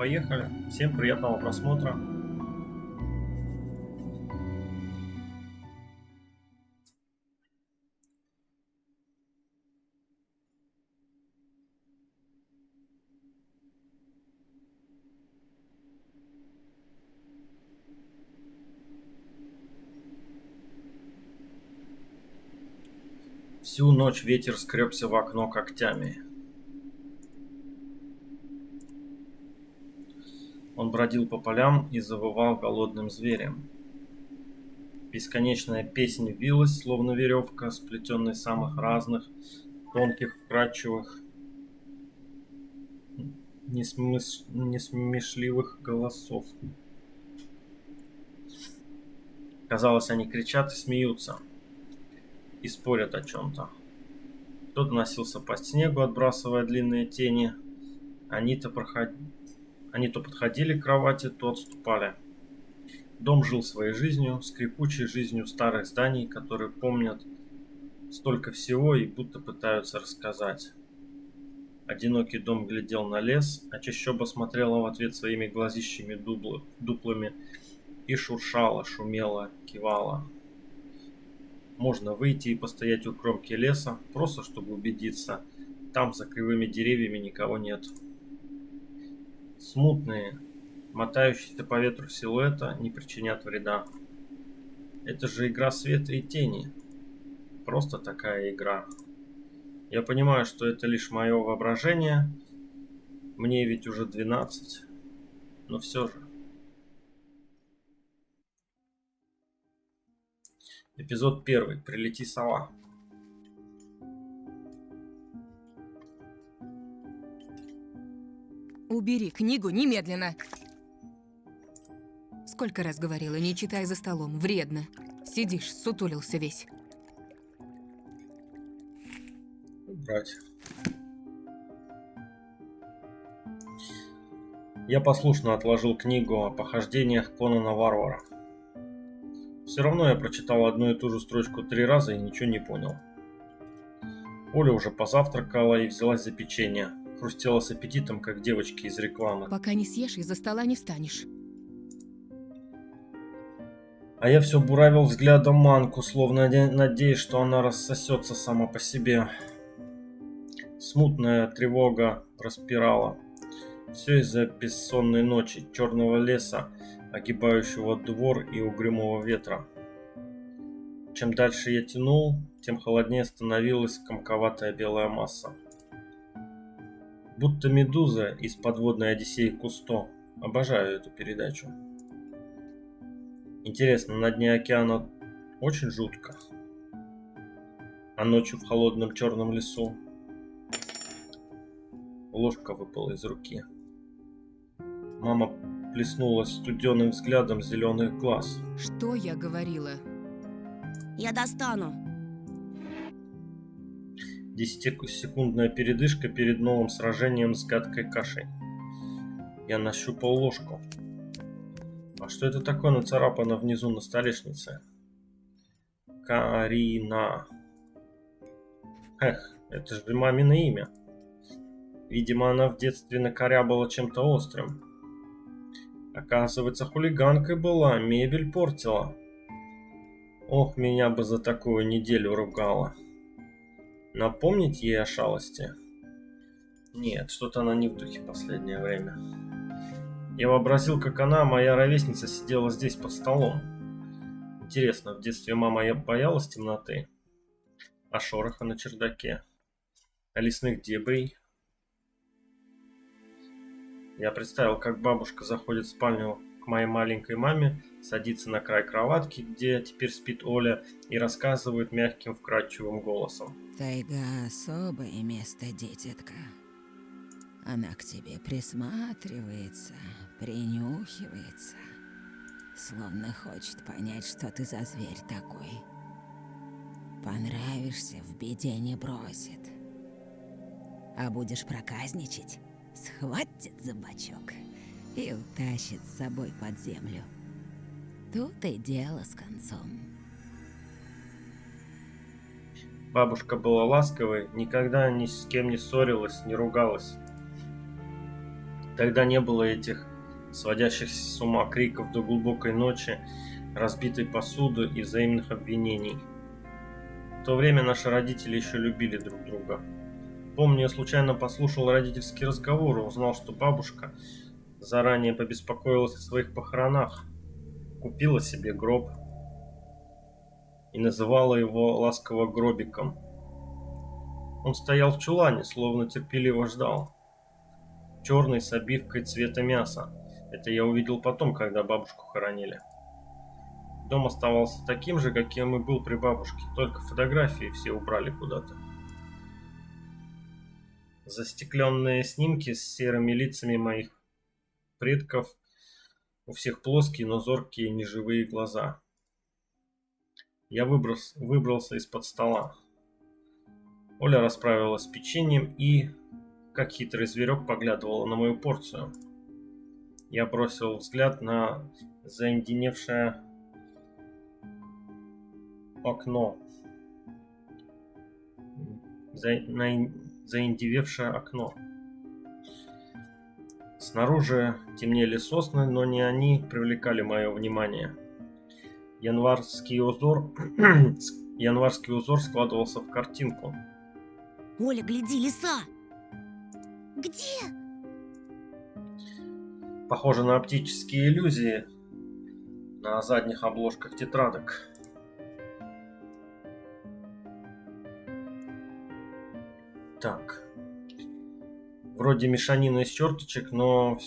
поехали. Всем приятного просмотра. Всю ночь ветер скребся в окно когтями. Он бродил по полям и завывал голодным зверем. Бесконечная песнь вилась, словно веревка, сплетенная из самых разных, тонких, вкрадчивых, несмешливых голосов. Казалось, они кричат и смеются, и спорят о чем-то. Кто-то носился по снегу, отбрасывая длинные тени. Они то подходили к кровати, то отступали. Дом жил своей жизнью, скрипучей жизнью старых зданий, которые помнят столько всего и будто пытаются рассказать. Одинокий дом глядел на лес, а чащоба смотрела в ответ своими глазищами дуплами и шуршала, шумела, кивала. Можно выйти и постоять у кромки леса, просто чтобы убедиться, там за кривыми деревьями никого нет. Смутные, мотающиеся по ветру силуэта не причинят вреда. Это же игра света и тени. Просто такая игра. Я понимаю, что это лишь мое воображение. Мне ведь уже 12. Но все же. Эпизод 1. Прилети, сова. Убери книгу немедленно. Сколько раз говорила, не читай за столом, вредно. Сидишь, сутулился весь. Убрать. Я послушно отложил книгу о похождениях Конана Варвара. Все равно я прочитал одну и ту же строчку 3 раза и ничего не понял. Оля уже позавтракала и взялась за печенье. Хрустела с аппетитом, как девочки из рекламы. Пока не съешь, из-за стола не встанешь. А я все буравил взглядом манку, словно надеясь, что она рассосется сама по себе. Смутная тревога распирала. Все из-за бессонной ночи, черного леса, огибающего двор и угрюмого ветра. Чем дальше я тянул, тем холоднее становилась комковатая белая масса. Будто медуза из подводной Одиссеи Кусто. Обожаю эту передачу. Интересно, на дне океана очень жутко. А ночью в холодном черном лесу. Ложка выпала из руки. Мама плеснула студеным взглядом зеленых глаз. Что я говорила? Я достану. 10-секундная передышка перед новым сражением с гадкой кашей. Я нащупал ложку. А что это такое нацарапано внизу на столешнице? Карина. Эх, это же мамино имя. Видимо, она в детстве накорябала чем-то острым. Оказывается, хулиганкой была, мебель портила. Ох, меня бы за такую неделю ругала. Напомнить ей о шалости? Нет, что-то она не в духе последнее время. Я вообразил, как она, моя ровесница, сидела здесь под столом. Интересно, в детстве мама боялась темноты? А шороха на чердаке? А лесных дебрей? Я представил, как бабушка заходит в спальню к моей маленькой маме, садится на край кроватки, где теперь спит Оля, и рассказывает мягким, вкрадчивым голосом. Тайга — особое место, дитятка. Она к тебе присматривается, принюхивается, словно хочет понять, что ты за зверь такой. Понравишься, в беде не бросит. А будешь проказничать, схватит за бочок и утащит с собой под землю. Тут и дело с концом. Бабушка была ласковой, никогда ни с кем не ссорилась, не ругалась. Тогда не было этих сводящих с ума криков до глубокой ночи, разбитой посуды и взаимных обвинений. В то время наши родители еще любили друг друга. Помню, я случайно послушал родительский разговор и узнал, что бабушка заранее побеспокоилась о своих похоронах, купила себе гроб и называла его ласково гробиком. Он стоял в чулане, словно терпеливо ждал. Черный, с обивкой цвета мяса. Это я увидел потом, когда бабушку хоронили. Дом оставался таким же, каким и был при бабушке, только фотографии все убрали куда-то. Застекленные снимки с серыми лицами моих предков, у всех плоские, но зоркие, неживые глаза. Я выбрался из-под стола. Оля расправилась с печеньем и, как хитрый зверек, поглядывала на мою порцию. Я бросил взгляд на заиндевевшее окно. Заиндевевшее окно. Снаружи темнели сосны, но не они привлекали мое внимание. Январский узор складывался в картинку. Оля, гляди, лиса! Где? Похоже на оптические иллюзии на задних обложках тетрадок. Так. Вроде мешанина из черточек, но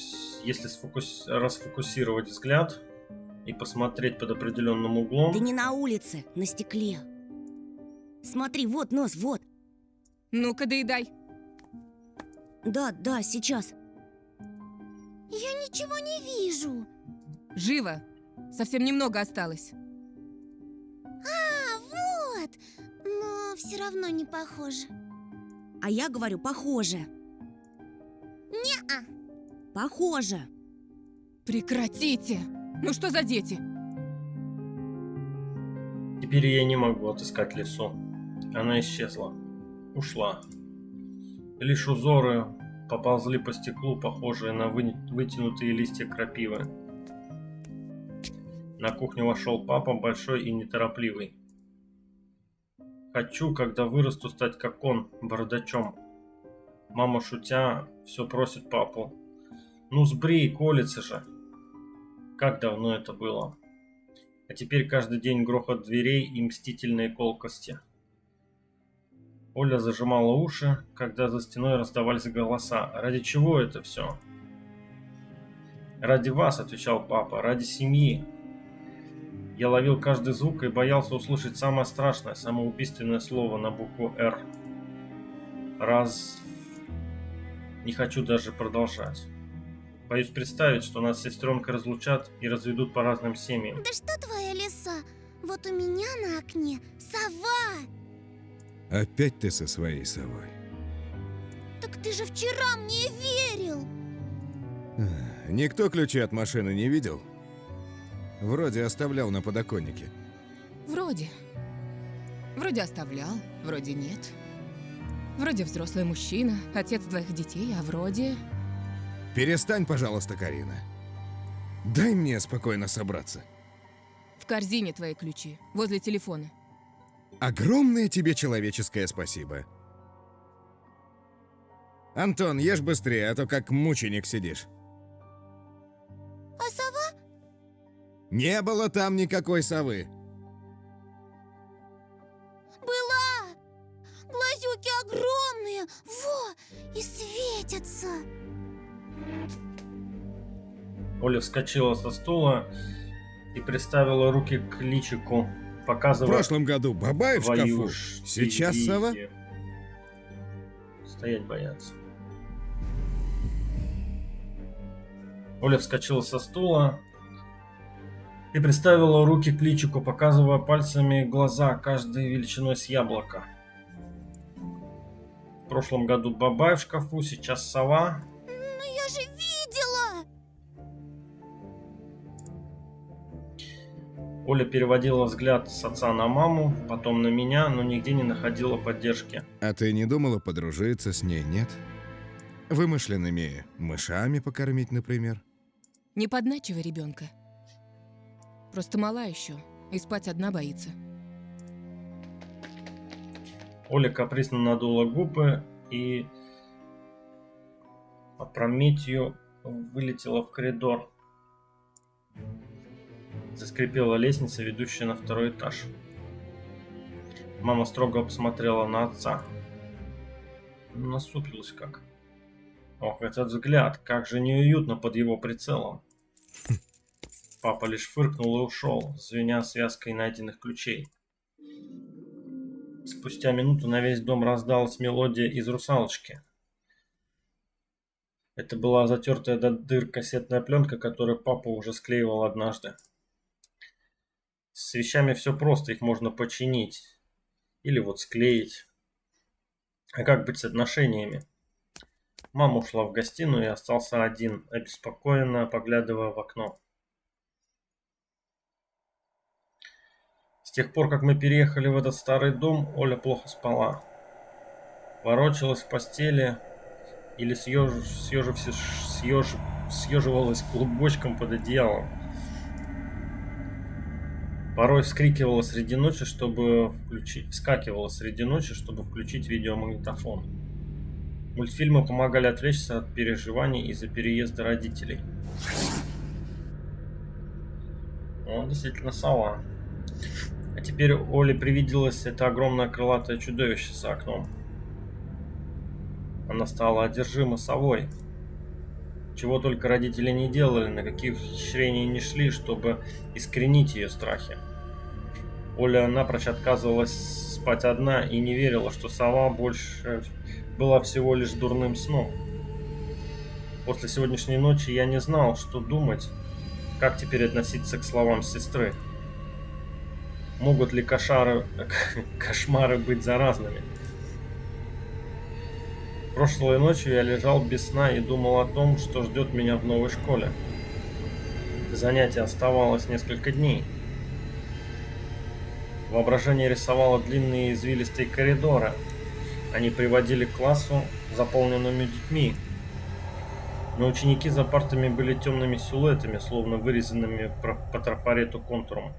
если расфокусировать взгляд и посмотреть под определенным углом... Да не на улице, на стекле. Смотри, вот нос, вот. Ну-ка, доедай. Да, сейчас. Я ничего не вижу. Живо. Совсем немного осталось. Вот. Но все равно не похоже. А я говорю, похоже. Не-а. Похоже. Прекратите. Ну что за дети? Теперь я не могу отыскать лису. Она исчезла. Ушла. Лишь узоры поползли по стеклу, похожие на вытянутые листья крапивы. На кухню вошел папа, большой и неторопливый. Хочу, когда вырасту, стать как он, бородачом. Мама, шутя, все просит папу. Ну сбрей, колется же. Как давно это было. А теперь каждый день грохот дверей и мстительные колкости. Оля зажимала уши, когда за стеной раздавались голоса. Ради чего это все? Ради вас, отвечал папа, ради семьи. Я ловил каждый звук и боялся услышать самое страшное, самое убийственное слово на букву «Р». Не хочу даже продолжать. Боюсь представить, что нас с сестренкой разлучат и разведут по разным семьям. Да что твоя лиса? Вот у меня на окне сова. Опять ты со своей совой. Так ты же вчера мне верил. Никто ключи от машины не видел? Вроде оставлял на подоконнике. Вроде. Вроде оставлял, вроде нет. Вроде взрослый мужчина, отец двоих детей, а вроде... Перестань, пожалуйста, Карина. Дай мне спокойно собраться. В корзине твои ключи, возле телефона. Огромное тебе человеческое спасибо. Антон, ешь быстрее, а то как мученик сидишь. А сова? Не было там никакой совы. Была. Глазюки огромные. Во, и светятся. Оля вскочила со стула и приставила руки к личику, В показывая прошлом году Бабаев в твою шкафу. Сейчас сова? Стоять боятся. Оля вскочила со стула и приставила руки к личику, показывая пальцами глаза, каждой величиной с яблоко. В прошлом году Бабаев в шкафу, сейчас сова. Но я же видела. Оля переводила взгляд с отца на маму, потом на меня, но нигде не находила поддержки. А ты не думала подружиться с ней, нет? Вымышленными мышами покормить, например. Не подначивай ребенка. Просто мала еще, и спать одна боится. Оля капризно надула губы и опрометью вылетела в коридор. Заскрипела лестница, ведущая на второй этаж. Мама строго посмотрела на отца. Насупилась как. Ох, этот взгляд, как же неуютно под его прицелом. Папа лишь фыркнул и ушел, звеня связкой найденных ключей. Спустя минуту на весь дом раздалась мелодия из «Русалочки». Это была затертая до дыр кассетная пленка, которую папа уже склеивал однажды. С вещами все просто, их можно починить. Или вот склеить. А как быть с отношениями? Мама ушла в гостиную и остался один, обеспокоенно поглядывая в окно. С тех пор, как мы переехали в этот старый дом, Оля плохо спала. Ворочалась в постели или съеживалась клубочком под одеялом. Порой вскакивала среди ночи, чтобы включить видеомагнитофон. Мультфильмы помогали отвлечься от переживаний из-за переезда родителей. Он действительно сова. А теперь Оле привиделось это огромное крылатое чудовище за окном. Она стала одержима совой. Чего только родители не делали, на какие ухищрения не шли, чтобы искоренить ее страхи. Оля напрочь отказывалась спать одна и не верила, что сова больше была всего лишь дурным сном. После сегодняшней ночи я не знал, что думать, как теперь относиться к словам сестры. Могут ли кошмары быть заразными? Прошлой ночью я лежал без сна и думал о том, что ждет меня в новой школе. До занятия оставалось несколько дней. Воображение рисовало длинные извилистые коридоры. Они приводили к классу, заполненными детьми. Но ученики за партами были темными силуэтами, словно вырезанными по трафарету контуром.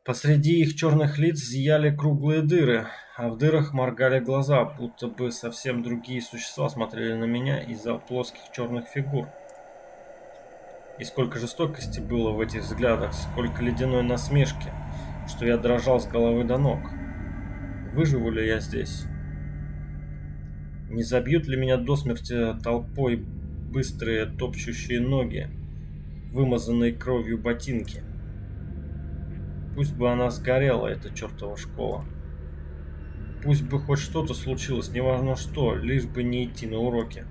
Посреди их черных лиц зияли круглые дыры, а в дырах моргали глаза, будто бы совсем другие существа смотрели на меня из-за плоских черных фигур. И сколько жестокости было в этих взглядах, сколько ледяной насмешки, что я дрожал с головы до ног. Выживу ли я здесь? Не забьют ли меня до смерти толпой быстрые топчущие ноги, вымазанные кровью ботинки? Пусть бы она сгорела, эта чертова школа. Пусть бы хоть что-то случилось, неважно что, лишь бы не идти на уроки.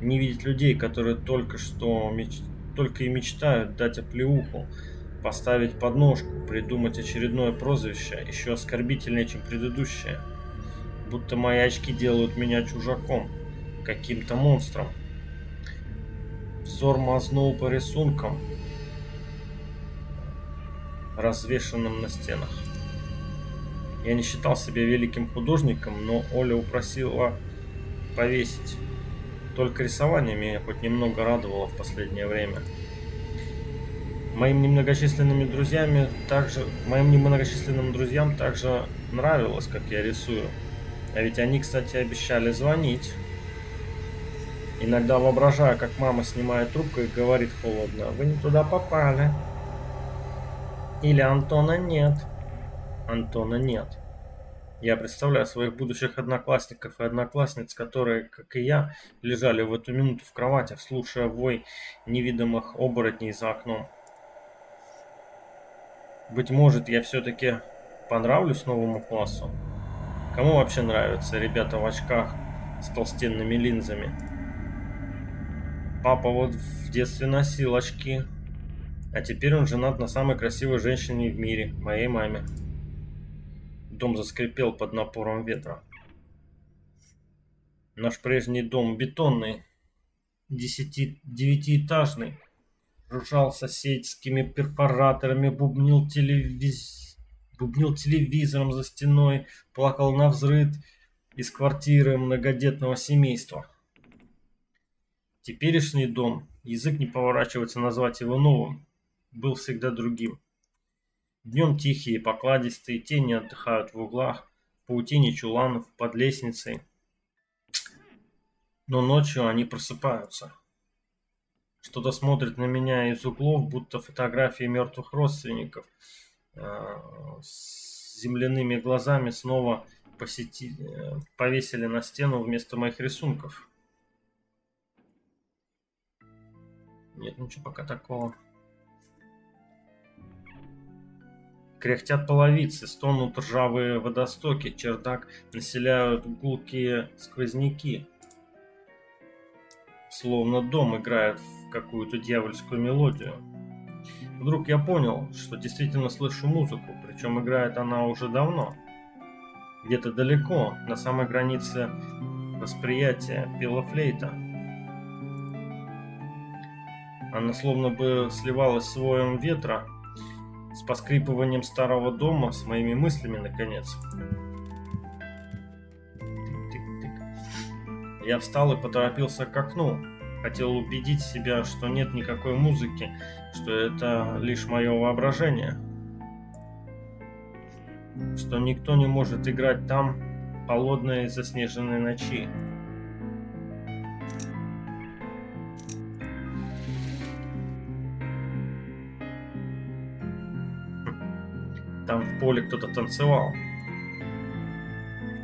Не видеть людей, которые только и мечтают дать оплеуху, поставить подножку, придумать очередное прозвище, еще оскорбительнее, чем предыдущее. Будто мои очки делают меня чужаком, каким-то монстром. Взор мазнул по рисункам, развешанным на стенах. Я не считал себя великим художником, но Оля упросила повесить. Только рисование меня хоть немного радовало в последнее время. Моим немногочисленным друзьям также нравилось, как я рисую. А ведь они, кстати, обещали звонить. Иногда воображаю, как мама снимает трубку и говорит холодно: «Вы не туда попали». Или «Антона нет». Антона нет. Я представляю своих будущих одноклассников и одноклассниц, которые, как и я, лежали в эту минуту в кроватях, слушая вой невидимых оборотней за окном. Быть может, я все-таки понравлюсь новому классу? Кому вообще нравятся ребята в очках с толстенными линзами? Папа вот в детстве носил очки, а теперь он женат на самой красивой женщине в мире, моей маме. Дом заскрипел под напором ветра. Наш прежний дом, бетонный, 9-этажный, жужжал соседскими перфораторами, бубнил телевизором за стеной, плакал навзрыд, из квартиры многодетного семейства. Теперешний дом, язык не поворачивается назвать его новым, был всегда другим. Днем тихие, покладистые тени отдыхают в углах, в паутине чуланов, под лестницей. Но ночью они просыпаются. Что-то смотрит на меня из углов, будто фотографии мертвых родственников. С земляными глазами снова повесили на стену вместо моих рисунков. Нет, ничего пока такого. Кряхтят половицы, стонут ржавые водостоки, чердак населяют гулкие сквозняки. Словно дом играет в какую-то дьявольскую мелодию. Вдруг я понял, что действительно слышу музыку, причем играет она уже давно. Где-то далеко, на самой границе восприятия, пела флейта. Она словно бы сливалась с воем ветра, с поскрипыванием старого дома, с моими мыслями, наконец. Тык-тык-тык. Я встал и поторопился к окну. Хотел убедить себя, что нет никакой музыки, что это лишь мое воображение. Что никто не может играть там холодной заснеженной ночи. Там в поле кто-то танцевал.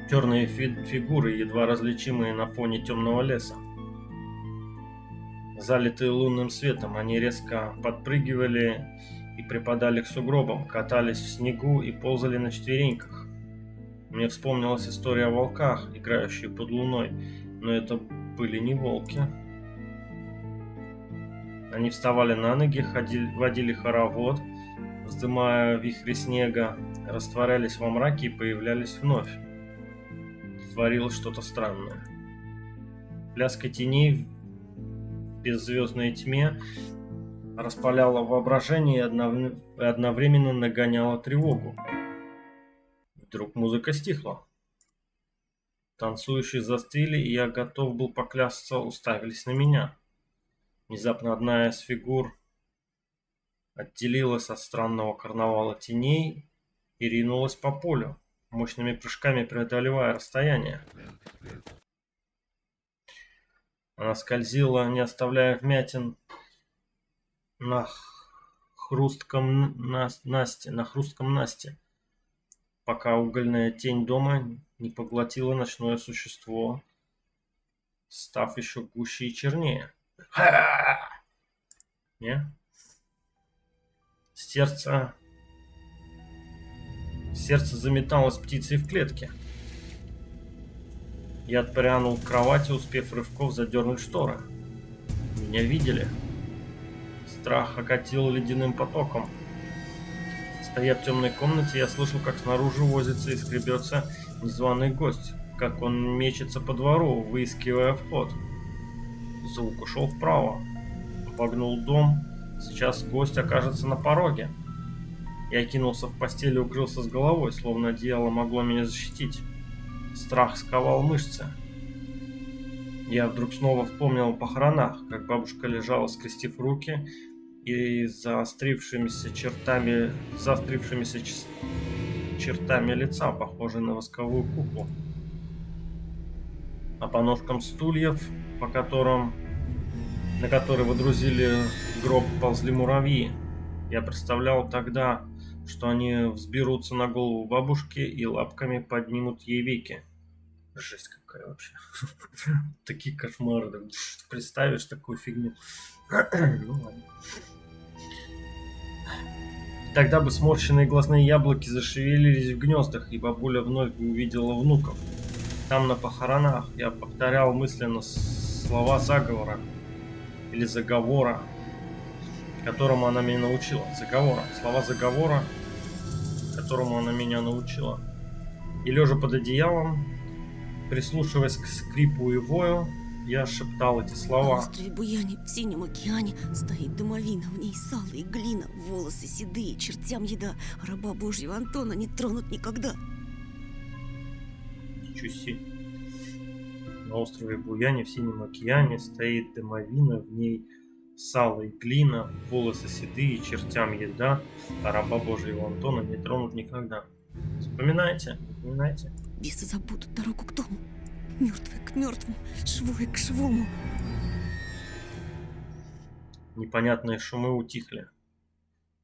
Черные фигуры, едва различимые на фоне темного леса. Залитые лунным светом, они резко подпрыгивали и припадали к сугробам, катались в снегу и ползали на четвереньках. Мне вспомнилась история о волках, играющих под луной, но это были не волки. Они вставали на ноги, водили хоровод, вздымая вихри снега, растворялись во мраке и появлялись вновь. Творилось что-то странное. Пляска теней в беззвездной тьме распаляла воображение и одновременно нагоняла тревогу. Вдруг музыка стихла. Танцующие застыли, и я готов был поклясться, уставились на меня. Внезапно одна из фигур отделилась от странного карнавала теней и ринулась по полю, мощными прыжками преодолевая расстояние. Она скользила, не оставляя вмятин, на хрустком насте, пока угольная тень дома не поглотила ночное существо, став еще гуще и чернее. Не? Сердце заметалось птицей в клетке. Я отпрянул к кровати, успев рывков задернуть шторы. Меня видели. Страх окатил ледяным потоком. Стоя в темной комнате, я слышал, как снаружи возится и скребется незваный гость, как он мечется по двору, выискивая вход. Звук ушел вправо. Обогнул дом. Сейчас гость окажется на пороге. Я кинулся в постель и укрылся с головой, словно одеяло могло меня защитить. Страх сковал мышцы. Я вдруг снова вспомнил о похоронах, как бабушка лежала, скрестив руки, и заострившимися чертами лица, похожей на восковую куклу. А по ножкам стульев, на которые водрузили гроб, ползли муравьи. Я представлял тогда, что они взберутся на голову бабушки и лапками поднимут ей веки. Жесть какая вообще. Такие кошмары. Представишь такую фигню. Ну ладно. Тогда бы сморщенные глазные яблоки зашевелились в гнездах, и бабуля вновь бы увидела внуков. Там на похоронах я повторял мысленно слова заговора. Или заговора, которому она меня научила. Слова заговора, которому она меня научила. И лежа под одеялом, прислушиваясь к скрипу и вою, я шептал эти слова. На острове Буяне, в синем океане, стоит домовина, в ней сало и глина, волосы седые, чертям еда, раба Божьего Антона не тронут никогда. Чуси. На острове Буяне в Синем океане стоит домовина, в ней сало и глина, волосы седые, чертям еда, а раба Божьего Антона не тронут никогда. Вспоминайте, вспоминайте. Бесы забудут дорогу к дому. Мертвые к мертвому, живое к живому. Непонятные шумы утихли.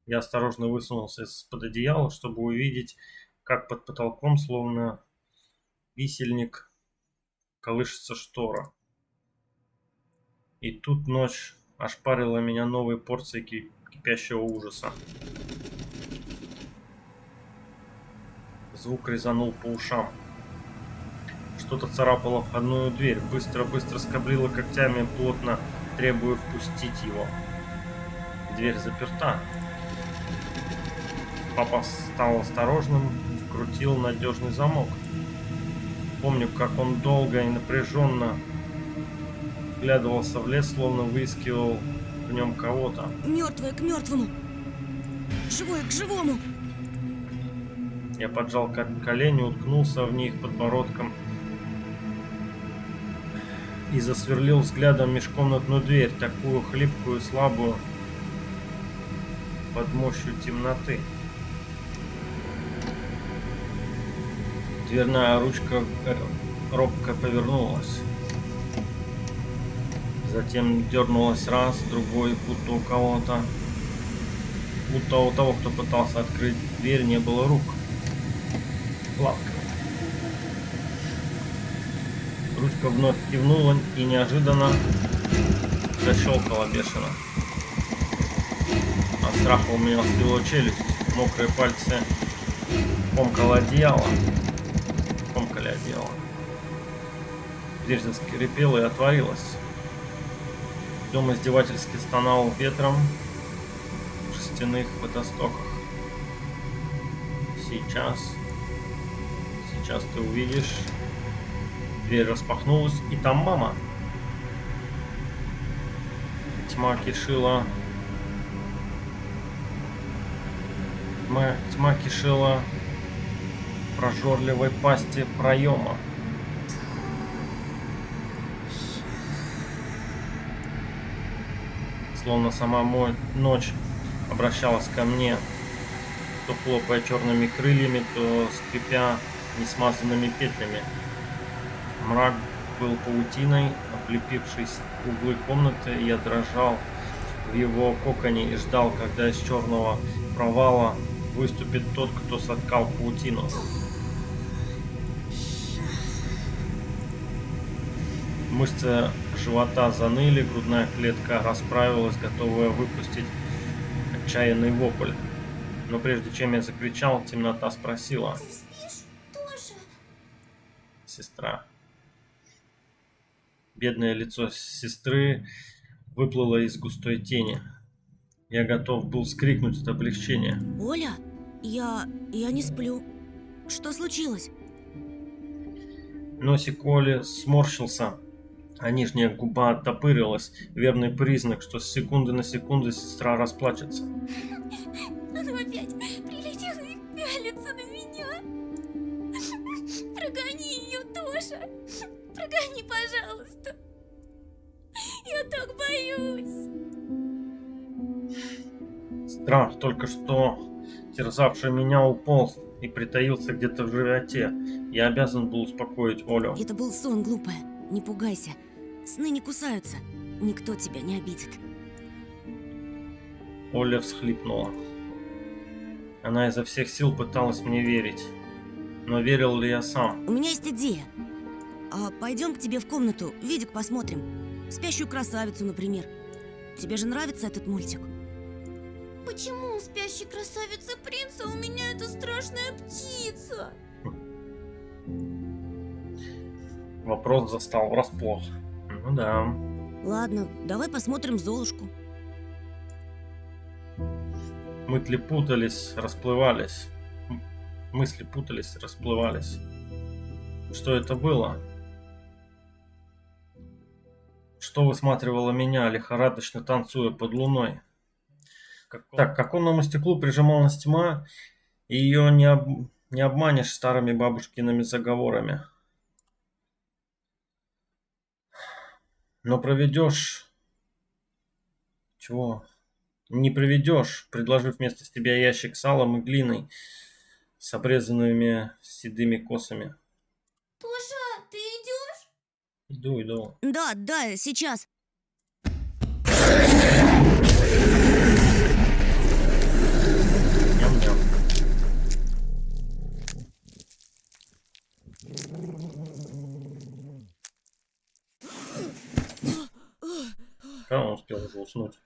Я осторожно высунулся из-под одеяла, чтобы увидеть, как под потолком, словно висельник, колышется штора. И тут ночь ошпарила меня новой порцией кипящего ужаса. Звук резанул по ушам. Что-то царапало входную дверь, быстро-быстро скоблило когтями, плотно требуя впустить его. Дверь заперта. Папа стал осторожным, вкрутил надежный замок. Помню, как он долго и напряженно вглядывался в лес, словно выискивал в нем кого-то. Мертвое к мертвому, живое к живому. Я поджал колени, уткнулся в них подбородком и засверлил взглядом межкомнатную дверь, такую хлипкую и слабую, под мощью темноты. Дверная ручка робко повернулась. Затем дернулась раз, другой, будто у кого-то. Будто у того, кто пытался открыть дверь, не было рук. Лапками. Ручка вновь кивнула и неожиданно защелкала бешено. От страха у меня свело челюсть. Мокрые пальцы комкали одеяло. Дверь заскрипела и отворилась. Дом издевательски стонал ветром в шерстяных водостоках. Сейчас ты увидишь. Дверь распахнулась, и там мама. Тьма кишила прожорливой пасти проема. Словно сама ночь обращалась ко мне, то хлопая черными крыльями, то скрипя несмазанными петлями. Мрак был паутиной, облепивший углы комнаты, и я дрожал в его коконе и ждал, когда из черного провала выступит тот, кто соткал паутину. Мышцы живота заныли, грудная клетка расправилась, готовая выпустить отчаянный вопль. Но прежде чем я закричал, темнота спросила: Ты спишь, Тоша? Сестра. Бедное лицо сестры выплыло из густой тени. Я готов был вскрикнуть от облегчения. Оля, я не сплю. Что случилось? Носик Оли сморщился, а нижняя губа оттопырилась. Верный признак, что с секунды на секунду сестра расплачется. Она опять прилетела и пялится на меня. Прогони ее, Тоша. Прогони, пожалуйста. Я так боюсь. Страх, только что терзавший меня, уполз и притаился где-то в животе. Я обязан был успокоить Олю. Это был сон, глупая. Не пугайся. Сны не кусаются. Никто тебя не обидит. Оля всхлипнула. Она изо всех сил пыталась мне верить. Но верил ли я сам? У меня есть идея. Пойдем к тебе в комнату, видик посмотрим. «Спящую красавицу», например. Тебе же нравится этот мультик? Почему у спящей красавицы принца у меня эта страшная птица? Вопрос застал врасплох. Ну да. Ладно, давай посмотрим Золушку. Мысли путались, расплывались. Что это было? Что высматривало меня, лихорадочно танцуя под луной? Так, к оконному стеклу прижималась тьма, и ее не обманешь старыми бабушкиными заговорами. Но проведешь... Чего? Не проведешь, предложив вместо себя ящик с салом и глиной с обрезанными седыми косами. Тоша, ты идешь? Иду. Да, сейчас. Ням-ням. Когда он успел уже уснуть?